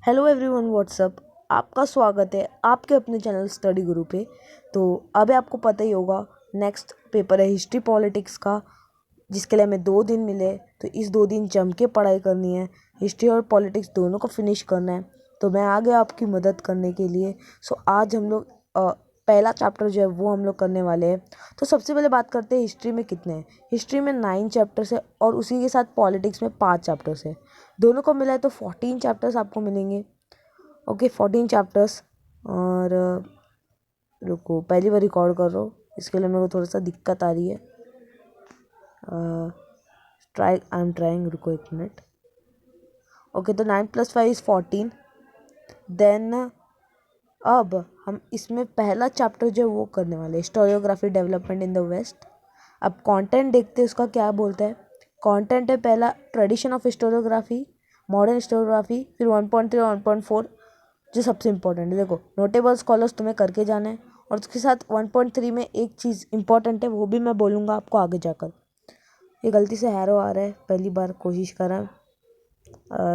Hello everyone, WhatsApp. आपका स्वागत है आपके अपने चैनल स्टडी गुरु पे। तो अभी आपको पता ही होगा, नेक्स्ट पेपर है हिस्ट्री पॉलिटिक्स का, जिसके लिए हमें 2 दिन मिले। तो इस 2 दिन जम के पढ़ाई करनी है, हिस्ट्री और पॉलिटिक्स दोनों को फिनिश करना है। तो मैं आ गया आपकी मदद करने के लिए। सो आज हम लोग पहला चैप्टर जो है वो हम लोग करने वाले हैं। तो सबसे पहले बात करते हैं हिस्ट्री में कितने हैं। हिस्ट्री में 9 चैप्टर्स है और उसी के साथ पॉलिटिक्स में 5 चैप्टर्स है। दोनों को मिला है तो 14 चैप्टर्स आपको मिलेंगे। Okay, 14 chapters. और रुको, पहली बार रिकॉर्ड कर रहा हूँ, इसके लिए मेरे को थोड़ा सा दिक्कत आ रही है। आई एम ट्राइंग, रुको 1 मिनट। ओके, तो 9+5 = 14। देन अब हम इसमें पहला चैप्टर जो है वो करने वाले हैं, historiography development in the West. अब कंटेंट देखते हैं उसका क्या बोलता है। कंटेंट है पहला, tradition of historiography, modern historiography. फिर 1.3 और 1.4 जो सबसे इंपॉर्टेंट है। देखो, नोटेबल स्कॉलर्स तुम्हें करके जाना है, और उसके साथ 1.3 में एक चीज़ इंपॉर्टेंट है, वो भी मैं बोलूँगा आपको आगे जाकर। ये गलती से हैरो आ रहा है, पहली बार कोशिश करा,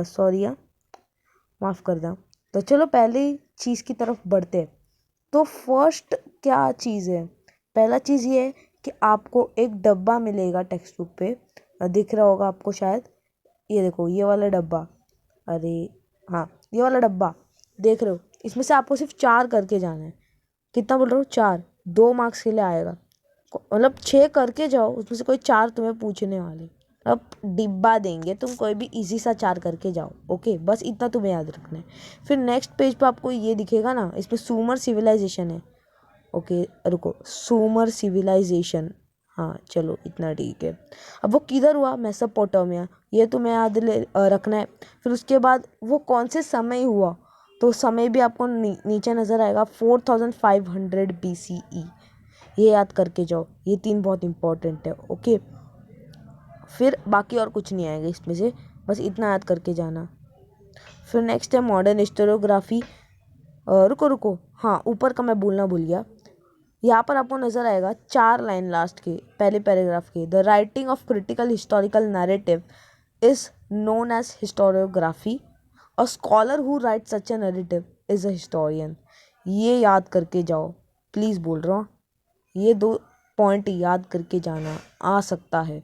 सॉरी, माफ़ कर दें। तो चलो पहली चीज़ की तरफ बढ़ते हैं। तो फर्स्ट क्या चीज़ है, पहला चीज़ ये है कि आपको एक डब्बा मिलेगा टेक्स्ट बुक पे, दिख रहा होगा आपको शायद। ये देखो, ये वाला डब्बा, अरे हाँ, ये वाला डब्बा देख रहे हो। इसमें से आपको सिर्फ 4 करके जाना है। कितना बोल रहा हूँ, 4। 2 मार्क्स के लिए आएगा, मतलब 6 करके जाओ, उसमें से कोई 4 तुम्हें पूछने वाले। अब डिब्बा देंगे, तुम कोई भी इजी सा 4 करके जाओ। ओके, बस इतना तुम्हें याद रखना है। फिर नेक्स्ट पेज पे आपको ये दिखेगा ना, इसमें सुमर सिविलाइजेशन है। ओके रुको, सुमर सिविलाइजेशन, हाँ चलो इतना ठीक है। अब वो किधर हुआ, मेसोपोटामिया, ये तुम्हें याद रखना है। फिर उसके बाद वो कौन से समय हुआ, तो समय भी आपको नीचे नज़र आएगा, 4500 BCE। ये याद करके जाओ, ये 3 बहुत इंपॉर्टेंट है। ओके, फिर बाकी और कुछ नहीं आएगा इसमें से, बस इतना याद करके जाना। फिर नेक्स्ट है मॉडर्न हिस्टोरियोग्राफी। रुको रुको, हाँ ऊपर का मैं बोलना भूल गया। यहाँ पर आपको नजर आएगा 4 लाइन लास्ट के पहले पैराग्राफ के, the writing of critical historical narrative is known as historiography. A scholar who write such a narrative is a historian. ये याद करके जाओ, प्लीज़ बोल रहा हूँ, ये 2 पॉइंट याद करके जाना आ सकता है।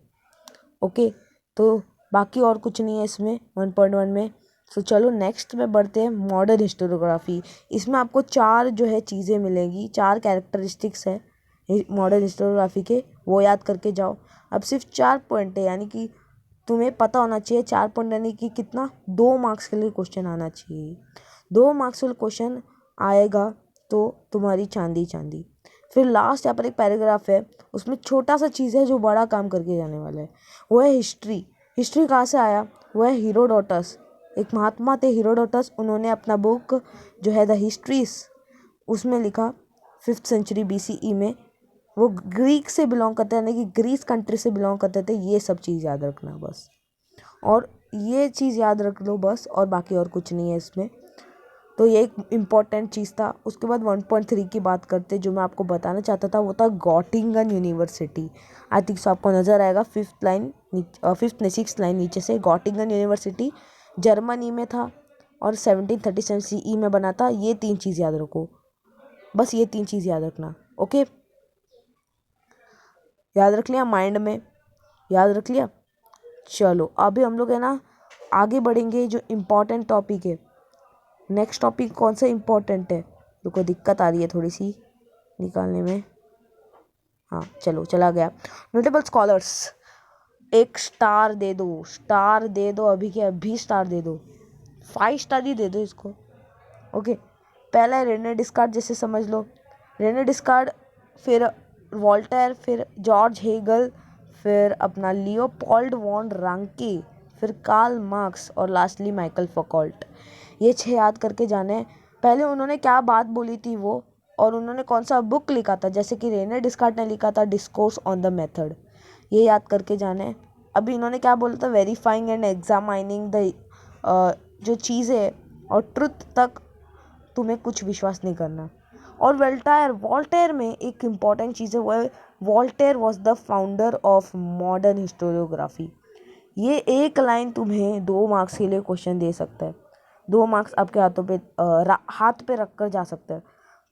ओके, तो बाकी और कुछ नहीं है इसमें 1.1 में। तो चलो नेक्स्ट में बढ़ते हैं, मॉडर्न हिस्टोरियोग्राफी। इसमें आपको 4 जो है चीज़ें मिलेंगी, 4 कैरेक्टरिस्टिक्स है मॉडर्न हिस्टोरियोग्राफी के, वो याद करके जाओ। अब सिर्फ 4 पॉइंट है, यानी कि तुम्हें पता होना चाहिए 4 पॉइंट, यानी कि कितना, 2 मार्क्स के लिए क्वेश्चन आना चाहिए। 2 मार्क्स के लिए क्वेश्चन आएगा तो तुम्हारी चांदी चांदी। फिर लास्ट यहाँ पर एक पैराग्राफ है, उसमें छोटा सा चीज़ है जो बड़ा काम करके जाने वाला है, वो है हिस्ट्री। हिस्ट्री कहाँ से आया, वो है हीरोडोटस। एक महात्मा थे हीरोडोटस, उन्होंने अपना बुक जो है द हिस्ट्रीज, उसमें लिखा 5th सेंचुरी BCE में। वो ग्रीक से बिलोंग करते हैं, यानी कि ग्रीस कंट्री से बिलोंग करते थे। ये सब चीज़ याद रखना बस, और ये चीज़ याद रख लो बस, और बाकी और कुछ नहीं है इसमें। तो ये एक इम्पॉर्टेंट चीज़ था। उसके बाद 1.3 की बात करते, जो मैं आपको बताना चाहता था, वो था गॉटिंगन यूनिवर्सिटी। आई थिंक सो आपको नज़र आएगा 5th लाइन, 5th नहीं 6th लाइन नीचे से। गॉटिंगन यूनिवर्सिटी जर्मनी में था और 1737 CE में बना था। ये 3 चीज़ याद रखो, बस ये 3 चीज़ याद रखना। ओके, याद रख लिया, माइंड में याद रख लिया। चलो अभी हम लोग है ना आगे बढ़ेंगे, जो इम्पोर्टेंट टॉपिक है। नेक्स्ट टॉपिक कौन सा इम्पोर्टेंट है, रुको दिक्कत आ रही है थोड़ी सी निकालने में। हाँ चलो, चला गया। नोटेबल स्कॉलर्स, एक स्टार दे दो, स्टार दे दो, अभी के अभी स्टार दे दो, 5 स्टार ही दे दो इसको। ओके, पहला है रेने डिस्कार्ड, जैसे समझ लो रेने डिस्कार्ड, फिर वॉल्टेयर, फिर जॉर्ज हेगल, फिर अपना लियोपोल्ड वॉन रांके, फिर कार्ल मार्क्स, और लास्टली माइकल फौकॉल्ट। ये 6 याद करके जाने हैं। पहले उन्होंने क्या बात बोली थी वो, और उन्होंने कौन सा बुक लिखा था, जैसे कि रेने डिस्कार्ड ने लिखा था डिस्कोर्स ऑन द मेथड। ये याद करके जाने हैं। अभी इन्होंने क्या बोला था, वेरीफाइंग एंड एग्जामाइनिंग द जो चीज़ें और ट्रुथ तक तुम्हें कुछ विश्वास नहीं करना। और वॉल्टेयर में एक इम्पॉर्टेंट चीज़ है, वो है Voltaire was the founder of modern historiography. ये एक लाइन तुम्हें 2 मार्क्स के लिए क्वेश्चन दे सकता है। 2 मार्क्स आपके हाथ पे रख कर जा सकते हैं।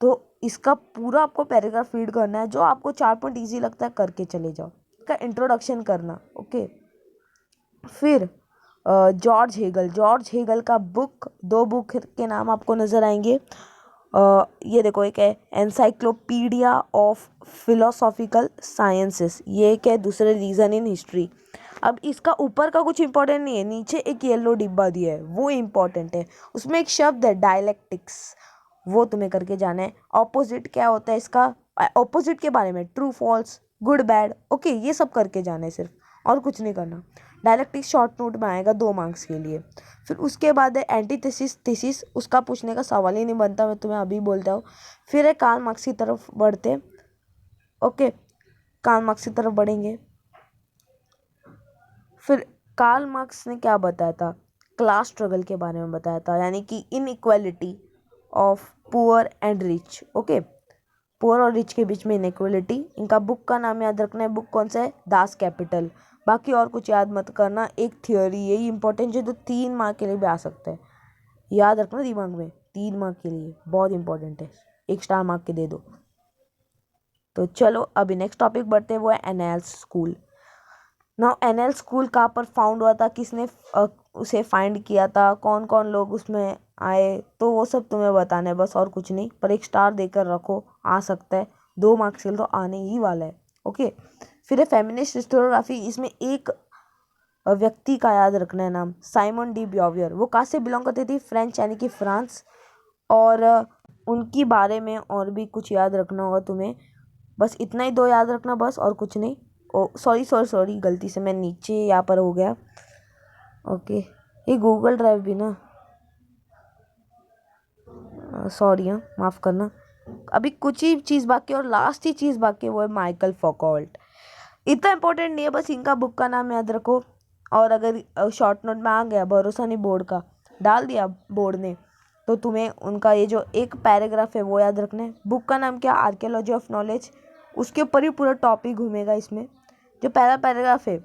तो इसका पूरा आपको पैराग्राफ रीड करना है, जो आपको 4 पॉइंट ईजी लगता है करके चले जाओ। इसका इंट्रोडक्शन करना, ओके। फिर जॉर्ज हेगल का बुक, 2 बुक के नाम आपको नज़र आएंगे। ये देखो, एक है एनसाइक्लोपीडिया ऑफ फिलोसॉफिकल साइंसेस, ये एक है, दूसरे रीजन इन हिस्ट्री। अब इसका ऊपर का कुछ इंपॉर्टेंट नहीं है, नीचे एक येलो डिब्बा दिया है वो इंपॉर्टेंट है। उसमें एक शब्द है डायलेक्टिक्स, वो तुम्हें करके जाना है। ऑपोजिट क्या होता है इसका, ऑपोजिट के बारे में, true false, good bad, okay, ये सब करके जाना है सिर्फ, और कुछ नहीं करना। डायलेक्टिक्स शॉर्ट नोट में आएगा 2 मार्क्स के लिए। फिर उसके बाद है एंटीथेसिस थीसिस, उसका पूछने का सवाल ही नहीं बनता, मैं तुम्हें अभी बोलता हूँ। फिर है कार्ल मार्क्स की तरफ बढ़ते, ओके, कार्ल मार्क्स की तरफ बढ़ेंगे। फिर कार्ल मार्क्स ने क्या बताया था, क्लास स्ट्रगल के बारे में बताया था, यानी कि inequality of poor and rich, okay, poor और रिच के बीच में इनइक्वालिटी। इनका बुक का नाम याद रखना है, बुक कौन सा है, दास कैपिटल। बाकी और कुछ याद मत करना, एक थियोरी, यही इंपॉर्टेंट है जो 3 मार्क के लिए भी आ सकता है, याद रखना दिमाग में, 3 मार्क के लिए बहुत इंपॉर्टेंट है, 1 स्टार मार्क के दे दो। तो चलो अभी नेक्स्ट टॉपिक बढ़ते हैं, वो है एनएल्स स्कूल। नाउ एनएल स्कूल कहाँ पर फाउंड हुआ था, किसने उसे फाइंड किया था, कौन कौन लोग उसमें आए, तो वो सब तुम्हें बताना है बस, और कुछ नहीं। पर 1 स्टार देकर रखो, आ सकता है, 2 मार्क्स के लिए तो आने ही वाला है, ओके। फिर है फेमिनिस्ट हिस्टोरियोग्राफी, इसमें एक व्यक्ति का याद रखना है नाम, साइमन डी ब्यूवियर। वो कहाँ से बिलोंग करती थी, फ्रेंच, यानी कि फ्रांस। और उनकी बारे में और भी कुछ याद रखना होगा तुम्हें, बस इतना ही 2 याद रखना बस, और कुछ नहीं। ओ सॉरी, गलती से मैं नीचे यहाँ पर हो गया, ओके। ये गूगल ड्राइव भी ना, सॉरी, हाँ, माफ़ करना। अभी कुछ ही चीज़ बाकी, और लास्ट ही चीज़ बाकी, वो है माइकल फौकॉल्ट। इतना इंपॉर्टेंट नहीं है, बस इनका बुक का नाम याद रखो। और अगर शॉर्ट नोट में आ गया, भरोसा नहीं बोर्ड का, डाल दिया बोर्ड ने, तो तुम्हें उनका ये जो एक पैराग्राफ है वो याद रखना है। बुक का नाम क्या, आर्कियोलॉजी ऑफ नॉलेज, उसके ऊपर ही पूरा टॉपिक घूमेगा इसमें। जो पहला पैराग्राफ है,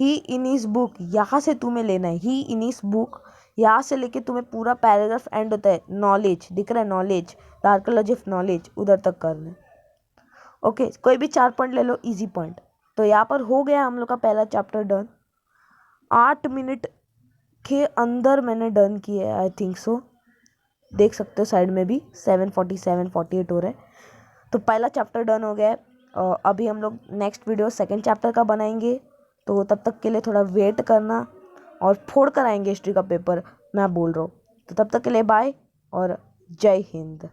ही इन इस बुक, यहाँ से तुम्हें लेना है, ही इन इस बुक, यहाँ से लेके तुम्हें पूरा पैराग्राफ एंड होता है, नॉलेज दिख रहा है, knowledge, the archaeology of knowledge, उधर तक करना है, ओके। कोई भी 4 पॉइंट ले लो, इजी पॉइंट। तो यहाँ पर हो गया हम लोग का पहला चैप्टर डन। 8 मिनट के अंदर मैंने डन किया है, आई थिंक सो, देख सकते हो साइड में भी 7:47-48 हो रहा है। तो पहला चैप्टर डन हो गया है। अभी हम लोग नेक्स्ट वीडियो 2nd चैप्टर का बनाएंगे, तो तब तक के लिए थोड़ा वेट करना, और फोड़ कर आएंगे हिस्ट्री का पेपर, मैं बोल रहा हूँ। तो तब तक के लिए बाय और जय हिंद।